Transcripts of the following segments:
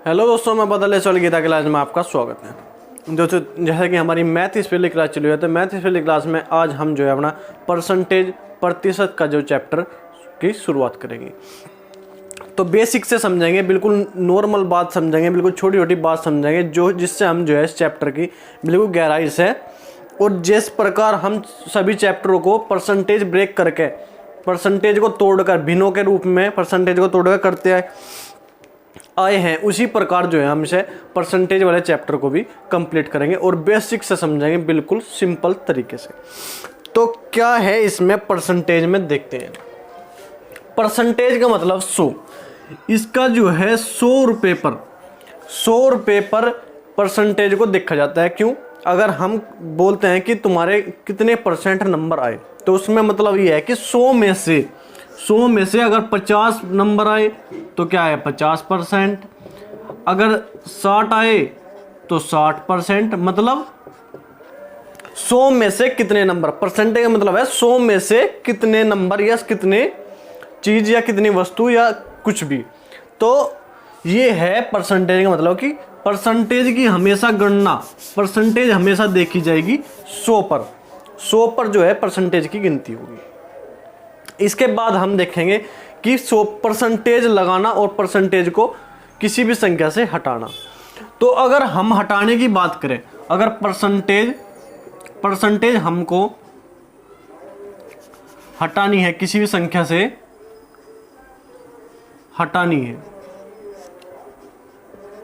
Hello दोस्तों, मैं बदले चल गीता क्लास में आपका स्वागत है। दोस्तों, जैसे कि हमारी मैथ स्पेलिंग क्लास चली हुई है, तो मैथ स्पेलिंग क्लास में आज हम जो है अपना परसेंटेज प्रतिशत का जो चैप्टर की शुरुआत करेंगे। तो बेसिक से समझेंगे, बिल्कुल नॉर्मल बात समझेंगे, बिल्कुल छोटी छोटी बात समझेंगे जो जिससे हम जो है इस चैप्टर की बिल्कुल गहराई से, और जिस प्रकार हम सभी चैप्टरों को परसेंटेज ब्रेक करके, परसेंटेज को तोड़कर, भिन्नों के रूप में परसेंटेज को तोड़कर करते आए हैं, उसी प्रकार जो है हम इसे परसेंटेज वाले चैप्टर को भी कंप्लीट करेंगे और बेसिक से समझेंगे बिल्कुल सिंपल तरीके से। तो क्या है इसमें परसेंटेज में, देखते हैं। परसेंटेज का मतलब 100। इसका जो है 100 रुपये पर परसेंटेज को देखा जाता है। क्यों? अगर हम बोलते हैं कि तुम्हारे कितने परसेंट नंबर आए, तो उसमें मतलब ये है कि 100 में से अगर 50 नंबर आए तो क्या है 50%। अगर 60 आए तो 60%। मतलब 100 में से कितने नंबर, परसेंटेज का मतलब है 100 में से कितने नंबर या कितने चीज या कितनी वस्तु या कुछ भी। तो ये है परसेंटेज का मतलब कि परसेंटेज की हमेशा गणना, परसेंटेज हमेशा देखी जाएगी 100 पर जो है परसेंटेज की गिनती होगी। इसके बाद हम देखेंगे कि 100% लगाना और परसेंटेज को किसी भी संख्या से हटाना। तो अगर हम हटाने की बात करें, अगर परसेंटेज हमको हटानी है, किसी भी संख्या से हटानी है,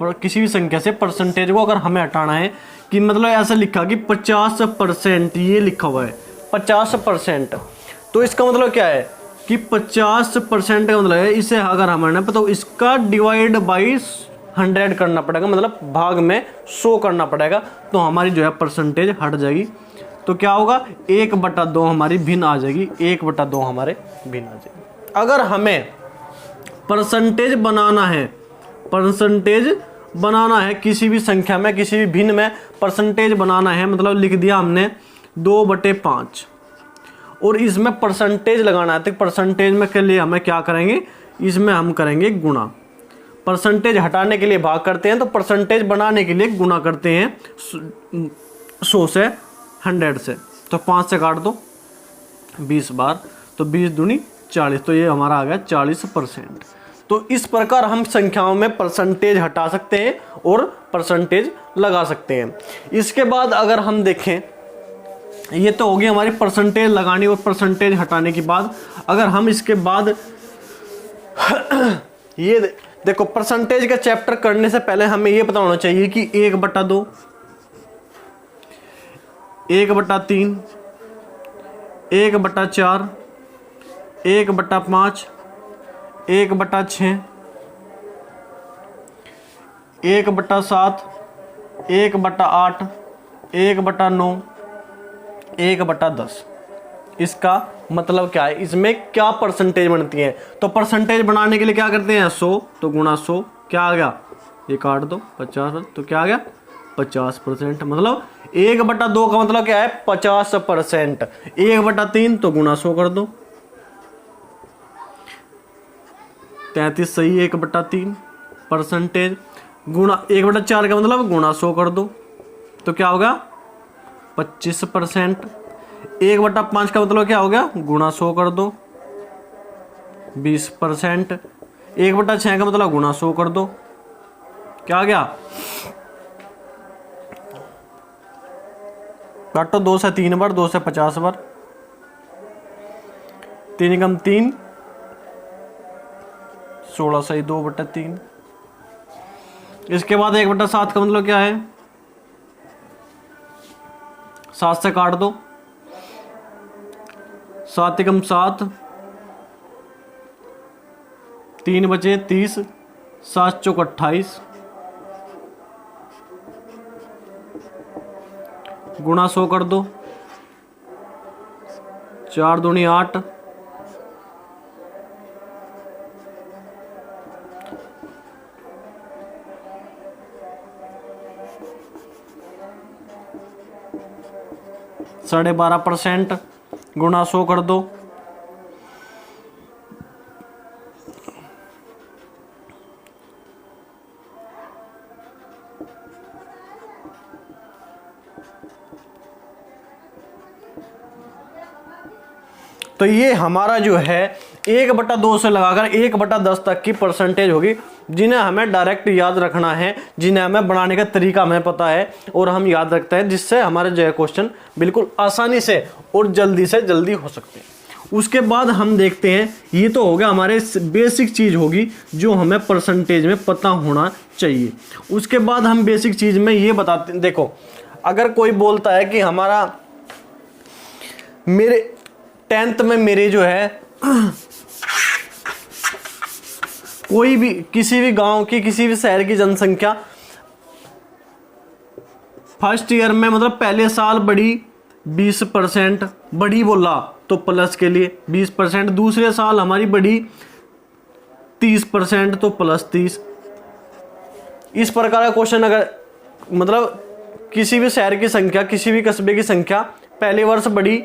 किसी भी संख्या से परसेंटेज को अगर हमें हटाना है, कि मतलब ऐसा लिखा कि 50%, ये लिखा हुआ है 50%। तो इसका मतलब क्या है कि 50% का मतलब है, इसे अगर हमारे तो इसका डिवाइड बाई 100 करना पड़ेगा, मतलब भाग में 100 करना पड़ेगा, तो हमारी जो है परसेंटेज हट जाएगी। तो क्या होगा, 1/2 हमारी भिन्न आ जाएगी, 1/2 हमारे भिन्न आ जाएगी। अगर हमें परसेंटेज बनाना है किसी भी संख्या में, किसी भी भिन्न में परसेंटेज बनाना है, मतलब लिख दिया हमने 2/5 और इसमें परसेंटेज लगाना है, तो परसेंटेज में के लिए हमें क्या करेंगे, इसमें हम करेंगे गुणा। परसेंटेज हटाने के लिए भाग करते हैं, तो परसेंटेज बनाने के लिए गुणा करते हैं 100 से 100 से। तो 5 से काट दो 20 बार, तो 20 दूनी 40, तो ये हमारा आ गया 40%। तो इस प्रकार हम संख्याओं में परसेंटेज हटा सकते हैं और परसेंटेज लगा सकते हैं। इसके बाद अगर हम देखें, ये तो होगी हमारी परसेंटेज लगाने और परसेंटेज हटाने की बात। अगर हम इसके बाद ये देखो, परसेंटेज का चैप्टर करने से पहले हमें ये पता होना चाहिए कि 1/2, 1/3, 1/4, 1/5, 1/6, 1/7, 1/8, 1/9, 1/10। इसका मतलब क्या है, इसमें क्या परसेंटेज बनती है। तो परसेंटेज बनाने के लिए क्या करते हैं, 100 तो गुणा 100, क्या आ गया, ये काट दो 50, तो क्या आ गया 50%। मतलब 1/2 का मतलब क्या है 50%। 1/3 तो गुणा 100 कर दो, 33 सही, 1/3 परसेंटेज। गुणा 1/4 का मतलब गुणा 100 कर दो, तो क्या होगा 25%। 1/5 का मतलब क्या हो गया, गुणा 100 कर दो 20%। 1/6 का मतलब गुणा 100 कर दो, क्या आ गया, काटो 2 से 3 बार, 2 से 50 बार, 3 कम 3, 16 सही 2/3। इसके बाद 1/7 का मतलब क्या है, 7 से काट दो, 7 कम 7, 3 बचे 30, 7 चौक 28, गुणा 100 कर दो, 4 दूनी 8, 12.5%, गुणा 100 कर दो, 3 तो ये हमारा जो है 1/2 से लगाकर 1/10 तक की परसेंटेज होगी, जिन्हें हमें डायरेक्ट याद रखना है, जिन्हें हमें बनाने का तरीका हमें पता है और हम याद रखते हैं, जिससे हमारे जो है क्वेश्चन बिल्कुल आसानी से और जल्दी से जल्दी हो सकते हैं। उसके बाद हम देखते हैं, ये तो हो गया हमारे बेसिक चीज़ होगी जो हमें परसेंटेज में पता होना चाहिए। उसके बाद हम बेसिक चीज़ में ये बताते हैं, देखो अगर कोई बोलता है कि हमारा मेरे 10th में मेरे जो है कोई भी किसी भी गांव की किसी भी शहर की जनसंख्या फर्स्ट ईयर में मतलब पहले साल बढ़ी 20% बढ़ी बोला तो प्लस के लिए 20%, दूसरे साल हमारी बढ़ी 30% तो +30। इस प्रकार का क्वेश्चन अगर मतलब किसी भी शहर की संख्या किसी भी कस्बे की संख्या पहले वर्ष बढ़ी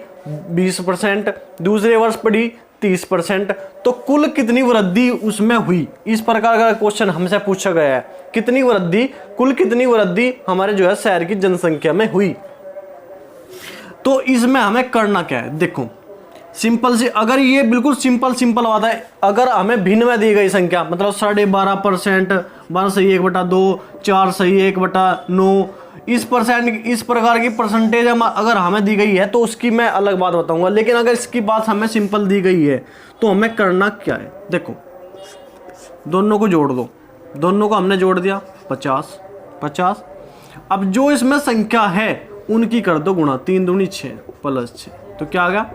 20%, दूसरे वर्ष बढ़ी 30%, तो कुल कितनी वृद्धि उसमें हुई, इस प्रकार का क्वेश्चन हमसे पूछा गया है। कितनी वृद्धि, कुल कितनी वृद्धि हमारे जो है शहर की जनसंख्या में हुई। तो इसमें हमें करना क्या है, देखो सिंपल सी, अगर ये बिल्कुल सिंपल बात है, अगर हमें भिन्न में दी गई संख्या मतलब 12.5%, 12/1/2, 4/1/9 इस प्रकार की परसेंटेज अगर हमें दी गई है तो उसकी मैं अलग बात बताऊंगा। लेकिन अगर इसकी बात हमें सिंपल दी गई है तो हमें करना क्या है, देखो दोनों को जोड़ दो, दोनों को हमने जोड़ दिया 50। अब जो इसमें संख्या है उनकी कर दो गुणा, 3 दूनी 6 +6, तो क्या आ गया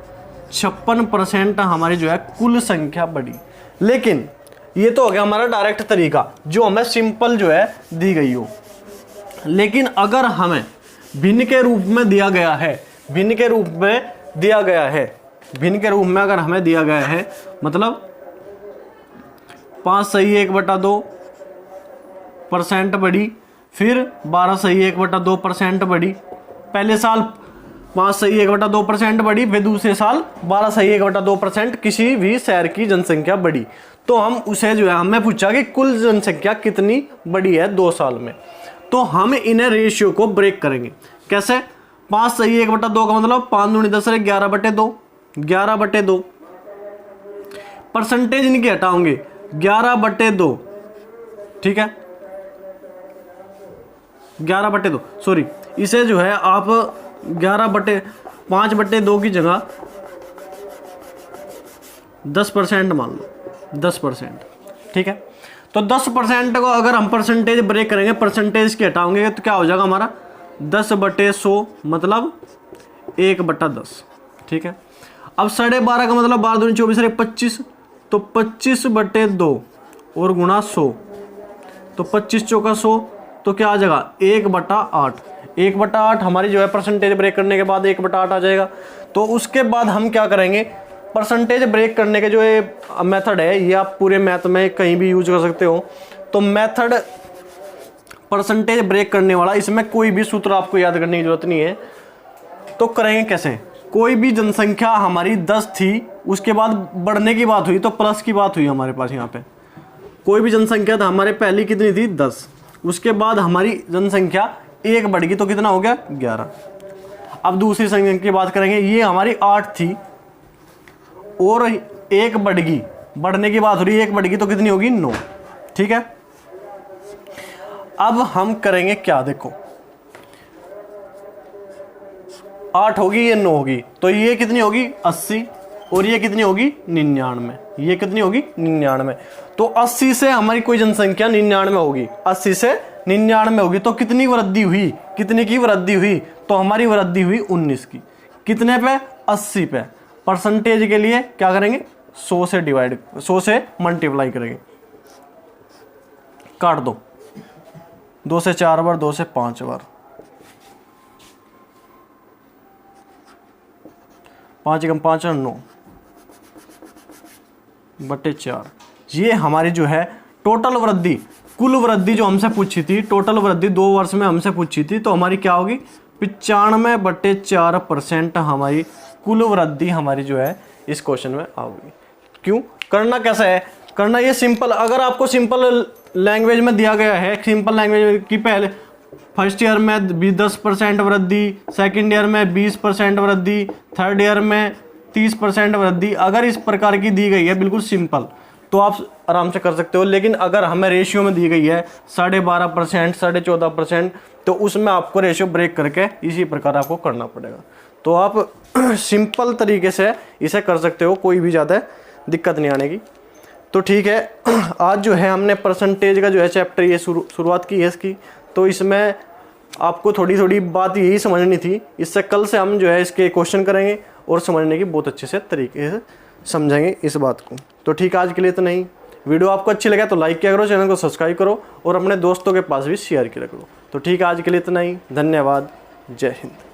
56% हमारी जो है कुल संख्या बढ़ी। लेकिन ये तो हो गया हमारा डायरेक्ट तरीका जो हमें सिंपल जो है दी गई हो। लेकिन अगर हमें भिन्न के रूप में दिया गया है, भिन्न के रूप में दिया गया है, भिन्न के रूप में अगर हमें दिया गया है मतलब 5/1/2% बढ़ी, फिर 12/1/2% बढ़ी, पहले साल 5/1/2% बढ़ी, फिर दूसरे साल 12/1/2% किसी भी शहर की जनसंख्या बढ़ी, तो हम उसे जो है हमें पूछा कि कुल जनसंख्या कितनी बढ़ी है 2 साल में। तो हम इन्हें रेशियो को ब्रेक करेंगे कैसे, 5/1/2 का मतलब 5 दूनी 10 11/2, 11/2 परसेंटेज इनकी हटाओगे 11/2, ठीक है 11/2 सॉरी, इसे जो है आप 5/2 की जगह 10% मान लो, 10%, ठीक है। तो 10% को अगर हम परसेंटेज ब्रेक करेंगे, परसेंटेज की हटाओगे तो क्या हो जाएगा हमारा 10/100 मतलब 1/10, ठीक है। अब 12.5 का मतलब 12 दूनी 24 25, तो 25/2 और गुणा 100, तो 25 चौका 100, तो क्या आ जाएगा 1/8। 1/8 हमारी जो है परसेंटेज ब्रेक करने के बाद 1/8 आ जाएगा। तो उसके बाद हम क्या करेंगे, परसेंटेज ब्रेक करने के जो ये मेथड है ये आप पूरे मैथ में कहीं भी यूज कर सकते हो। तो मेथड परसेंटेज ब्रेक करने वाला, इसमें कोई भी सूत्र आपको याद करने की जरूरत नहीं है। तो करेंगे कैसे, कोई भी जनसंख्या हमारी 10 थी, उसके बाद बढ़ने की बात हुई तो प्लस की बात हुई हमारे पास यहाँ पे। कोई भी जनसंख्या था हमारे पहली कितनी थी 10, उसके बाद हमारी जनसंख्या 1 बढ़ गई तो कितना हो गया 11। अब दूसरी संख्या की बात करेंगे, ये हमारी 8 थी और 1 बढ़ गई, बढ़ने की बात हो रही है 1 बढ़ गई तो कितनी होगी 9, ठीक है। अब हम करेंगे क्या, देखो 8 होगी ये 9 होगी, तो ये कितनी होगी 80 और ये कितनी होगी 99, ये कितनी होगी 99। तो 80 से हमारी कोई जनसंख्या 99 होगी, 80 से 99 होगी, तो कितनी वृद्धि हुई, कितनी की वृद्धि हुई, तो हमारी वृद्धि हुई 19 की। कितने पे 80 पे। परसेंटेज के लिए क्या करेंगे 100 से डिवाइड, 100 से मल्टीप्लाई करेंगे, काट दो, 2 से 4 बार, 2 से 5 बार, 5 कम 5 9 बटे 4। ये हमारी जो है टोटल वृद्धि, कुल वृद्धि जो हमसे पूछी थी, टोटल वृद्धि 2 वर्ष में हमसे पूछी थी, तो हमारी क्या होगी 95/4% हमारी कुल वृद्धि हमारी जो है इस क्वेश्चन में आओगी। क्यों, करना कैसा है, करना ये सिंपल, अगर आपको सिंपल लैंग्वेज में दिया गया है, सिंपल लैंग्वेज की फर्स्ट ईयर में भी 10% वृद्धि, सेकंड ईयर में 20% वृद्धि, थर्ड ईयर में 30% वृद्धि। अगर इस प्रकार की दी गई है बिल्कुल सिंपल तो आप आराम से कर सकते हो, लेकिन अगर हमें रेशियो में दी गई है 12.5%, 14.5%, तो उसमें आपको रेशियो ब्रेक करके इसी प्रकार आपको करना पड़ेगा। तो आप सिंपल तरीके से इसे कर सकते हो, कोई भी ज़्यादा दिक्कत नहीं आने की। तो ठीक है, आज जो है हमने परसेंटेज का जो है चैप्टर ये शुरुआत की है इसकी। तो इसमें आपको थोड़ी थोड़ी बात यही समझनी थी, इससे कल से हम जो है इसके क्वेश्चन करेंगे और समझने की बहुत अच्छे से तरीके से समझेंगे इस बात को। तो ठीक है, आज के लिए तो नहीं। वीडियो आपको अच्छी लगे तो लाइक किया करो, चैनल को सब्सक्राइब करो और अपने दोस्तों के पास भी शेयर किया करो। तो ठीक है, आज के लिए तो नहीं। धन्यवाद। जय हिंद।